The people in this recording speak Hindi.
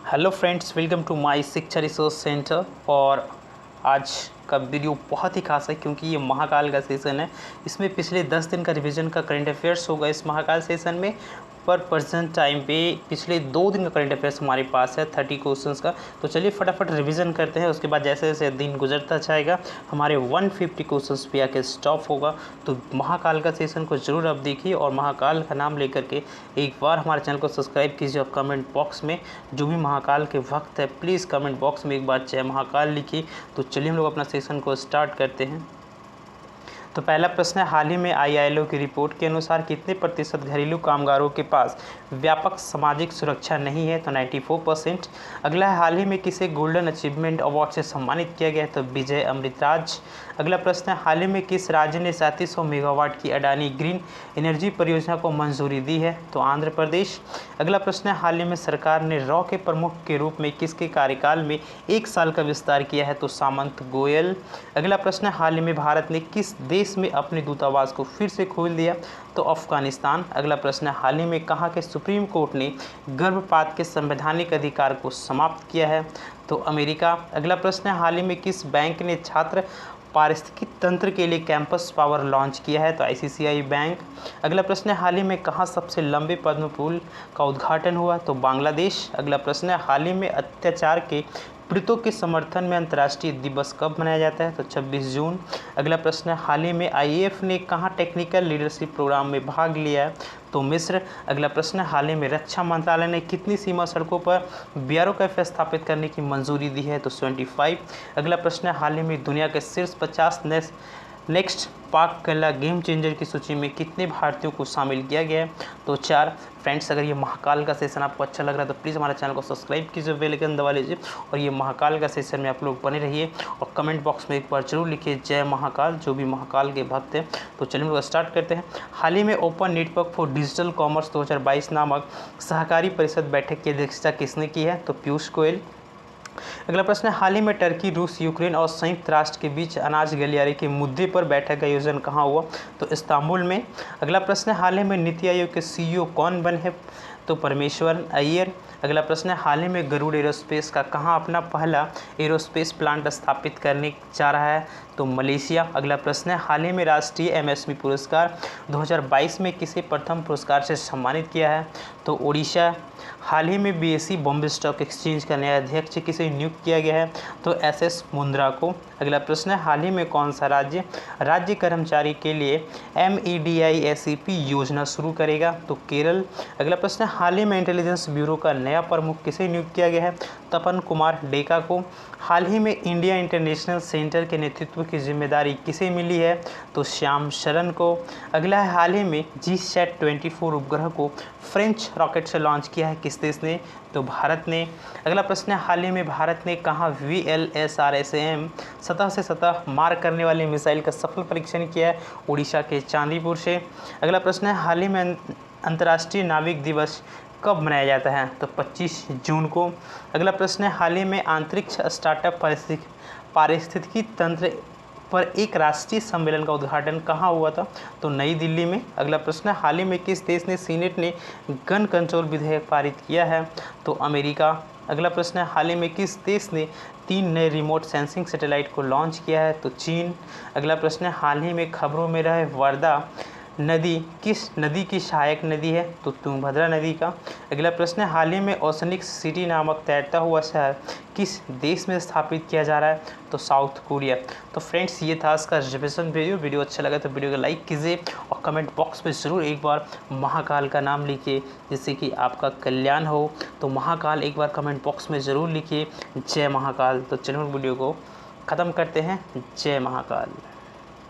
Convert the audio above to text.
Hello friends, welcome to my Shiksha resource centre. और आज का वीडियो बहुत ही खास है क्योंकि ये महाकाल का सेशन है। इसमें पिछले 10 दिन का रिवीजन का करंट अफेयर्स होगा इस महाकाल सेशन में। पर प्रेजेंट टाइम पे पिछले 2 दिन का करंट अफेयर्स हमारे पास है 30 क्वेश्चंस का। तो चलिए फटाफट रिवीजन करते हैं। उसके बाद जैसे जैसे दिन गुजरता जाएगा हमारे 150 क्वेश्चंस पे आके स्टॉप होगा। तो महाकाल का सेशन को ज़रूर आप देखिए और महाकाल का नाम लेकर के एक बार हमारे चैनल को सब्सक्राइब कीजिए। और कमेंट बॉक्स में जो भी महाकाल के वक्त है प्लीज़ कमेंट बॉक्स में एक बार जय महाकाल लिखिए। तो चलिए हम लोग अपना सेशन को स्टार्ट करते हैं। तो पहला प्रश्न है, हाल ही में ILO की रिपोर्ट के अनुसार कितने प्रतिशत घरेलू कामगारों के पास व्यापक सामाजिक सुरक्षा नहीं है? तो 94%। अगला है, हाल ही में किसे गोल्डन अचीवमेंट अवार्ड से सम्मानित किया गया है? तो विजय अमृतराज। अगला प्रश्न है, हाल ही में किस राज्य ने 3700 मेगावाट की अडानी ग्रीन एनर्जी परियोजना को मंजूरी दी है? तो आंध्र प्रदेश। अगला प्रश्न है, हाल ही में सरकार ने रॉ के प्रमुख के रूप में किसके कार्यकाल में 1 साल का विस्तार किया है? तो सामंत गोयल। अगला प्रश्न है, हाल ही में भारत ने किस देश में अपने दूतावास को फिर से खोल दिया? तो अफगानिस्तान। अगला प्रश्न है, हाल ही में कहाँ के सुप्रीम कोर्ट ने गर्भपात के संवैधानिक अधिकार को समाप्त किया है? तो अमेरिका। अगला प्रश्न है, हाल ही में किस बैंक ने छात्र पारिस्थितिकी तंत्र के लिए कैंपस पावर लॉन्च किया है? तो ICICI बैंक। अगला प्रश्न है, हाल ही में कहाँ सबसे लंबे पद्म पुल का उद्घाटन हुआ? तो बांग्लादेश। अगला प्रश्न है, हाल ही में अत्याचार के पीड़ितों के समर्थन में अंतर्राष्ट्रीय दिवस कब मनाया जाता है? तो 26 जून। अगला प्रश्न है, हाल ही में IAF ने कहाँ टेक्निकल लीडरशिप प्रोग्राम में भाग लिया है? तो मिस्र। अगला प्रश्न है, हाल ही में रक्षा मंत्रालय ने कितनी सीमा सड़कों पर BRO कैफे स्थापित करने की मंजूरी दी है? तो 25। अगला प्रश्न है, हाल ही में दुनिया के शीर्ष 50 नेक्स्ट पाक कला गेम चेंजर की सूची में कितने भारतीयों को शामिल किया गया है? तो 4। फ्रेंड्स, अगर ये महाकाल का सेशन आपको अच्छा लग रहा है तो प्लीज़ हमारे चैनल को सब्सक्राइब कीजिए, बेल आइकन दबा लीजिए और ये महाकाल का सेशन में आप लोग बने रहिए। और कमेंट बॉक्स में एक बार जरूर लिखिए जय महाकाल, जो भी महाकाल के भक्त हैं। तो चलिए हम लोग स्टार्ट करते हैं। हाल ही में open network for digital commerce 2022 नामक सहकारी परिषद बैठक की अध्यक्षता किसने की है? तो पीयूष गोयल। अगला प्रश्न है, हाल ही में टर्की, रूस, यूक्रेन और संयुक्त राष्ट्र के बीच अनाज गलियारे के मुद्दे पर बैठक का आयोजन कहाँ हुआ? तो इस्तांबुल में। अगला प्रश्न है, हाल ही में नीति आयोग के CEO कौन बने हैं? तो परमेश्वरन अय्यर। अगला प्रश्न है, हाल ही में गरुड़ एरोस्पेस का कहाँ अपना पहला एरोस्पेस प्लांट स्थापित करने जा रहा है? तो मलेशिया। अगला प्रश्न है, हाल ही में राष्ट्रीय MSP पुरस्कार 2022 में किसे प्रथम पुरस्कार से सम्मानित किया है? तो ओडिशा। हाल ही में BSE बॉम्बे स्टॉक एक्सचेंज का नया अध्यक्ष किसे नियुक्त किया गया है? तो SS मुंद्रा को। अगला प्रश्न है, हाल ही में कौन सा राज्य कर्मचारी के लिए MEDI-SEP योजना शुरू करेगा? तो केरल। अगला प्रश्न है, हाल ही में इंटेलिजेंस ब्यूरो का नया प्रमुख किसे नियुक्त किया गया है? तपन कुमार डेका को। हाल ही में इंडिया इंटरनेशनल सेंटर के नेतृत्व की जिम्मेदारी किसे मिली है? तो श्याम शरण को। अगला है, हाल ही में GSAT-24 उपग्रह को फ्रेंच रॉकेट से लॉन्च किया है किस देश ने? तो भारत ने। अगला प्रश्न है, हाल ही में भारत ने कहाँ VLSRSAM सतह से सतह मार करने वाली मिसाइल का सफल परीक्षण किया है? उड़ीसा के चांदीपुर से। अगला प्रश्न है, हाल ही में अंतर्राष्ट्रीय नाविक दिवस कब मनाया जाता है? तो 25 जून को। अगला प्रश्न है, हाल ही में अंतरिक्ष स्टार्टअप पारिस्थितिकी तंत्र पर एक राष्ट्रीय सम्मेलन का उद्घाटन कहाँ हुआ था? तो नई दिल्ली में। अगला प्रश्न है, हाल ही में किस देश ने सीनेट ने गन कंट्रोल विधेयक पारित किया है? तो अमेरिका। अगला प्रश्न है, हाल ही में किस देश ने 3 नए रिमोट सेंसिंग सैटेलाइट को लॉन्च किया है? तो चीन। अगला प्रश्न है, हाल ही में खबरों में रहे वर्धा नदी किस नदी की सहायक नदी है? तो तुंगभद्रा नदी का। अगला प्रश्न है, हाल ही में ओशनिक सिटी नामक तैरता हुआ शहर किस देश में स्थापित किया जा रहा है? तो साउथ कोरिया। तो फ्रेंड्स, ये था इसका रिविजन वीडियो अच्छा लगा तो वीडियो को लाइक कीजिए और कमेंट बॉक्स में ज़रूर एक बार महाकाल का नाम लिखिए जिससे कि आपका कल्याण हो। तो महाकाल एक बार कमेंट बॉक्स में ज़रूर लिखिए जय महाकाल। तो चलिए वीडियो को ख़त्म करते हैं। जय महाकाल।